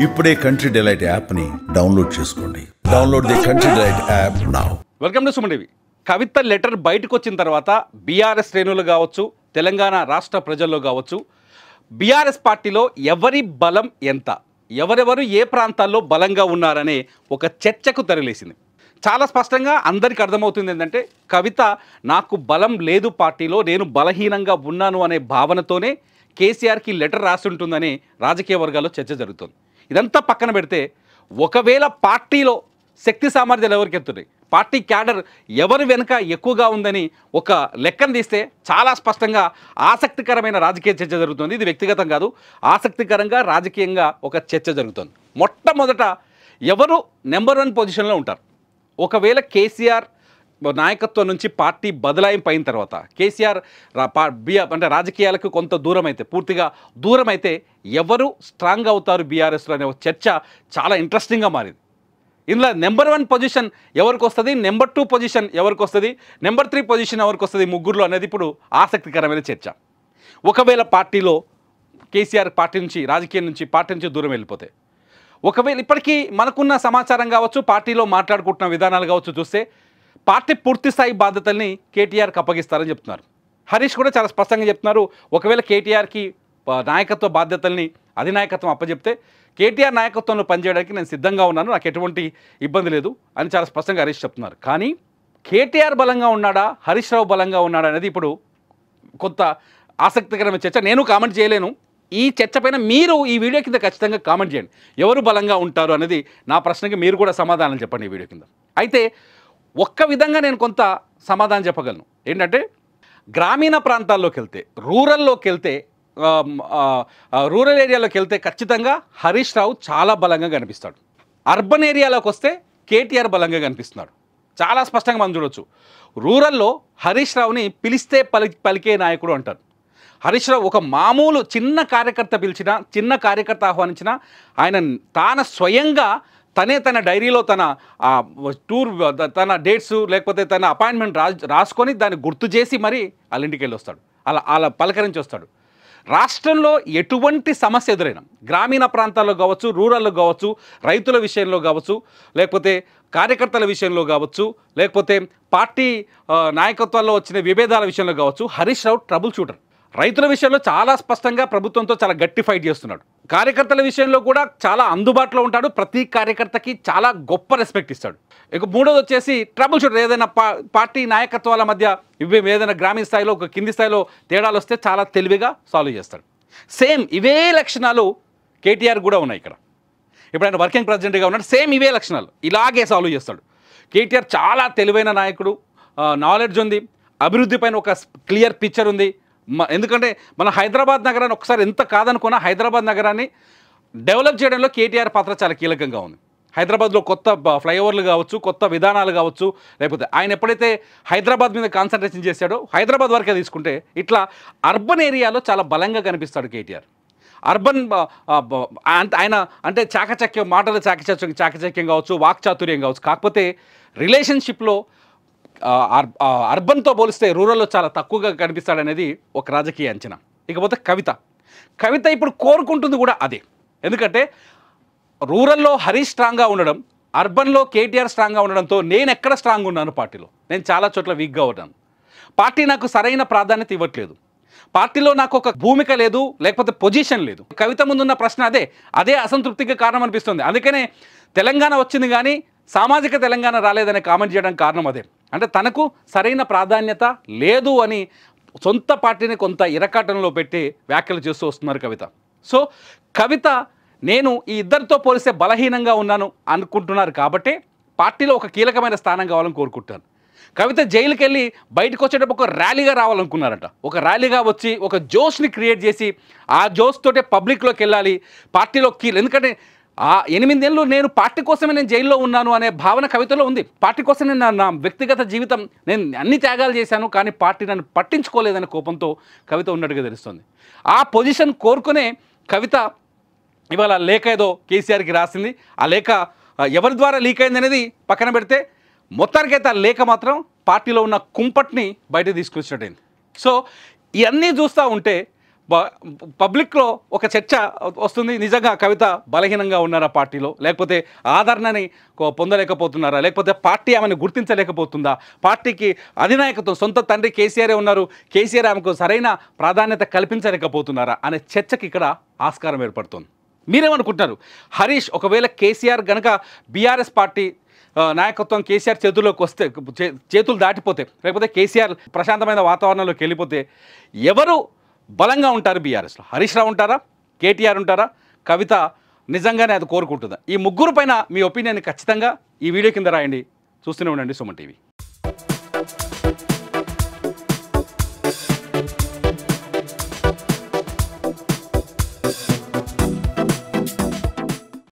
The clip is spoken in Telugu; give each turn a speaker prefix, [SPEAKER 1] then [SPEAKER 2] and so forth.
[SPEAKER 1] ఇప్పుడే కంట్రీ డిలైట్ యాప్ని డౌన్లోడ్ చేసుకోండి. Download the country delight app now.
[SPEAKER 2] Welcome to Suman TV. Kavitha letter బయటకు వచ్చిన తర్వాత బీఆర్ఎస్ శ్రేణులు కావచ్చు, తెలంగాణ రాష్ట్ర ప్రజల్లో కావచ్చు, బీఆర్ఎస్ పార్టీలో ఎవరి బలం ఎంత, ఎవరెవరు ఏ ప్రాంతాల్లో బలంగా ఉన్నారనే ఒక చర్చకు తెరలేసింది. చాలా స్పష్టంగా అందరికీ అర్థమవుతుంది ఏంటంటే, కవిత నాకు బలం లేదు పార్టీలో, నేను బలహీనంగా ఉన్నాను అనే భావనతోనే కేసీఆర్కి లెటర్ రాస్తుంటుందని రాజకీయ వర్గాల్లో చర్చ జరుగుతుంది. ఇదంతా పక్కన పెడితే, ఒకవేళ పార్టీలో శక్తి సామర్థ్యాలు ఎవరికి ఎత్తున్నాయి, పార్టీ క్యాడర్ ఎవరి వెనుక ఎక్కువగా ఉందని ఒక లెక్కను తీస్తే చాలా స్పష్టంగా ఆసక్తికరమైన రాజకీయ చర్చ జరుగుతుంది. ఇది వ్యక్తిగతం కాదు, ఆసక్తికరంగా రాజకీయంగా ఒక చర్చ జరుగుతుంది. మొట్టమొదట ఎవరు నెంబర్ 1 పొజిషన్లో ఉంటారు? ఒకవేళ కేసీఆర్ నాయకత్వం నుంచి పార్టీ బదలాయింపు అయిన తర్వాత కేసీఆర్ అంటే రాజకీయాలకు కొంత దూరం అయితే, పూర్తిగా దూరం అయితే ఎవరు స్ట్రాంగ్ అవుతారు బీఆర్ఎస్లో అనే ఒక చర్చ చాలా ఇంట్రెస్టింగ్గా మారింది. ఇందులో నెంబర్ 1 పొజిషన్ ఎవరికి వస్తుంది, నెంబర్ 2 పొజిషన్ ఎవరికి వస్తుంది, నెంబర్ 3 పొజిషన్ ఎవరికి వస్తుంది ముగ్గురులో అనేది ఇప్పుడు ఆసక్తికరమైన చర్చ. ఒకవేళ పార్టీలో కేసీఆర్ రాజకీయం నుంచి పార్టీ నుంచి దూరం వెళ్ళిపోతే, ఒకవేళ ఇప్పటికీ మనకున్న సమాచారం కావచ్చు, పార్టీలో మాట్లాడుకుంటున్న విధానాలు కావచ్చు చూస్తే, పార్టీ పూర్తి స్థాయి బాధ్యతల్ని కేటీఆర్కి అప్పగిస్తారని చెప్తున్నారు. హరీష్ కూడా చాలా స్పష్టంగా చెప్తున్నారు, ఒకవేళ కేటీఆర్కి నాయకత్వ బాధ్యతల్ని అధినాయకత్వం అప్పచెప్తే కేటీఆర్ నాయకత్వంలో పనిచేయడానికి నేను సిద్ధంగా ఉన్నాను, నాకు ఎటువంటి ఇబ్బంది లేదు అని చాలా స్పష్టంగా హరీష్ చెప్తున్నారు. కానీ కేటీఆర్ బలంగా ఉన్నాడా, హరీష్ రావు బలంగా ఉన్నాడా అనేది ఇప్పుడు కొంత ఆసక్తికరమైన చర్చ. నేను కామెంట్ చేయలేను. ఈ చర్చ పైన మీరు ఈ వీడియో కింద ఖచ్చితంగా కామెంట్ చేయండి, ఎవరు బలంగా ఉంటారు అనేది నా ప్రశ్నకి మీరు కూడా సమాధానం చెప్పండి ఈ వీడియో కింద. అయితే ఒక్క విధంగా నేను కొంత సమాధానం చెప్పగలను. ఏంటంటే, గ్రామీణ ప్రాంతాల్లోకి వెళ్తే, రూరల్ ఏరియాలోకి వెళ్తే ఖచ్చితంగా హరీష్ రావు చాలా బలంగా కనిపిస్తాడు. అర్బన్ ఏరియాలోకి వస్తే కేటీఆర్ బలంగా కనిపిస్తున్నాడు. చాలా స్పష్టంగా మనం చూడవచ్చు. రూరల్లో హరీష్ రావుని పిలిస్తే పలికే నాయకుడు అంటారు. హరీష్ రావు ఒక మామూలు చిన్న కార్యకర్త పిలిచినా, చిన్న కార్యకర్త ఆహ్వానించినా ఆయన స్వయంగా తన డైరీలో తన టూర్, తన డేట్స్ లేకపోతే తన అపాయింట్మెంట్ రాసుకొని దాన్ని గుర్తు చేసి మరీ వాళ్ళ ఇంటికి వెళ్ళి వస్తాడు, అలా పలకరించి వస్తాడు. రాష్ట్రంలో ఎటువంటి సమస్య ఎదురైనా, గ్రామీణ ప్రాంతాల్లో కావచ్చు, రూరల్లో కావచ్చు, రైతుల విషయంలో కావచ్చు, లేకపోతే కార్యకర్తల విషయంలో కావచ్చు, లేకపోతే పార్టీ నాయకత్వాల్లో వచ్చిన విభేదాల విషయంలో కావచ్చు, హరీష్ రావు ట్రబుల్ షూటర్. రైతుల విషయంలో చాలా స్పష్టంగా ప్రభుత్వంతో చాలా గట్టి ఫైట్ చేస్తున్నాడు. కార్యకర్తల విషయంలో కూడా చాలా అందుబాటులో ఉంటాడు. ప్రతి కార్యకర్తకి చాలా గొప్ప రెస్పెక్ట్ ఇస్తాడు. ఇక మూడోది వచ్చేసి ట్రబుల్ షూటర్. ఏదైనా పార్టీ నాయకత్వాల మధ్య ఏదైనా గ్రామీణ స్థాయిలో, ఒక కింది స్థాయిలో తేడాలు వస్తే చాలా తెలివిగా సాల్వ్ చేస్తాడు. సేమ్ ఇవే లక్షణాలు కేటీఆర్ కూడా ఉన్నాయి. ఇప్పుడు ఆయన వర్కింగ్ ప్రెసిడెంట్గా ఉన్నాడు, సేమ్ ఇవే లక్షణాలు ఇలాగే సాల్వ్ చేస్తాడు. కేటీఆర్ చాలా తెలివైన నాయకుడు, నాలెడ్జ్ ఉంది, అభివృద్ధి పైన ఒక క్లియర్ పిక్చర్ ఉంది. ఎందుకంటే మన హైదరాబాద్ నగరాన్ని ఒకసారి ఎంత కాదనుకున్నా, హైదరాబాద్ నగరాన్ని డెవలప్ చేయడంలో కేటీఆర్ పాత్ర చాలా కీలకంగా ఉంది. హైదరాబాద్లో కొత్త ఫ్లైఓవర్లు కావచ్చు, కొత్త విధానాలు కావచ్చు, లేకపోతే ఆయన ఎప్పుడైతే హైదరాబాద్ మీద కాన్సన్ట్రేషన్ చేశాడో, హైదరాబాద్ వరకే తీసుకుంటే ఇట్లా అర్బన్ ఏరియాలో చాలా బలంగా కనిపిస్తాడు కేటీఆర్. అర్బన్ ఆయన అంటే చాకచక్యం, మాటల చాకచక్యం కావచ్చు, వాక్చాతుర్యం కావచ్చు. కాకపోతే రిలేషన్షిప్లో అర్బన్తో పోలిస్తే రూరల్లో చాలా తక్కువగా కనిపిస్తాడనేది ఒక రాజకీయ అంచనా. ఇకపోతే కవిత ఇప్పుడు కోరుకుంటుంది కూడా అదే. ఎందుకంటే రూరల్లో హరీష్ స్ట్రాంగ్గా ఉండడం, అర్బన్లో కేటీఆర్ స్ట్రాంగ్గా ఉండడంతో నేను ఎక్కడ స్ట్రాంగ్ ఉన్నాను పార్టీలో, నేను చాలా చోట్ల వీక్గా ఉన్నాను. పార్టీ నాకు సరైన ప్రాధాన్యత ఇవ్వట్లేదు, పార్టీలో నాకు ఒక భూమిక లేదు, లేకపోతే పొజిషన్ లేదు. కవిత ముందున్న ప్రశ్న అదే అసంతృప్తికి కారణం అనిపిస్తుంది. అందుకనే తెలంగాణ వచ్చింది కానీ సామాజిక తెలంగాణ రాలేదనే కామెంట్ చేయడానికి కారణం అదే. అంటే తనకు సరైన ప్రాధాన్యత లేదు అని సొంత పార్టీని కొంత ఇరకాటంలో పెట్టి వ్యాఖ్యలు చేస్తూ వస్తున్నారు కవిత. సో కవిత నేను ఈ ఇద్దరితో పోలిస్తే బలహీనంగా ఉన్నాను అనుకుంటున్నారు కాబట్టి పార్టీలో ఒక కీలకమైన స్థానం కావాలని కోరుకుంటాను. కవిత జైలుకి వెళ్ళి బయటకు వచ్చేటప్పుడు ఒక ర్యాలీగా రావాలనుకున్నారట. ఒక ర్యాలీగా వచ్చి ఒక జోష్ని క్రియేట్ చేసి ఆ జోష్ తోటే పబ్లిక్లోకి వెళ్ళాలి, పార్టీలో ఎందుకంటే 8 ఏళ్ళు నేను పార్టీ కోసమే నేను జైల్లో ఉన్నాను అనే భావన కవితలో ఉంది. పార్టీ కోసం నేను నా వ్యక్తిగత జీవితం నేను అన్ని త్యాగాలు చేశాను, కానీ పార్టీ నన్ను పట్టించుకోలేదనే కోపంతో కవిత ఉన్నట్టుగా తెలుస్తుంది. ఆ పొజిషన్ కోరుకునే కవిత ఇవాళ లేఖ ఏదో కేసీఆర్కి రాసింది. ఆ లేఖ ఎవరి ద్వారా లీక్ అయింది అనేది పక్కన పెడితే, మొత్తానికైతే ఆ లేఖ మాత్రం పార్టీలో ఉన్న కుంపట్ని బయట తీసుకొచ్చినట్టయింది. సో ఇవన్నీ చూస్తూ ఉంటే పబ్లిక్లో ఒక చర్చ వస్తుంది, నిజంగా కవిత బలహీనంగా ఉన్నారా పార్టీలో, లేకపోతే ఆదరణని పొందలేకపోతున్నారా, లేకపోతే పార్టీ ఆమెను గుర్తించలేకపోతుందా, పార్టీకి అధినాయకత్వం సొంత తండ్రి కేసీఆరే ఉన్నారు, కేసీఆర్ ఆమెకు సరైన ప్రాధాన్యత కల్పించలేకపోతున్నారా అనే చర్చకి ఇక్కడ ఆస్కారం ఏర్పడుతుంది. మీరేమనుకుంటున్నారు? హరీష్ ఒకవేళ కేసీఆర్ గనక బీఆర్ఎస్ పార్టీ నాయకత్వం కేసీఆర్ చేతుల్లోకి వస్తే, చేతులు దాటిపోతే, లేకపోతే కేసీఆర్ ప్రశాంతమైన వాతావరణంలోకి వెళ్ళిపోతే ఎవరు బలంగా ఉంటారు బీఆర్ఎస్లో? హరీష్ రావు ఉంటారా, కేటీఆర్ ఉంటారా, కవిత నిజంగానే అది కోరుకుంటుందా? ఈ ముగ్గురు పైన మీ ఒపీనియన్ ఖచ్చితంగా ఈ వీడియో కింద రాయండి. చూస్తూనే ఉండండి సుమన్ టీవీ.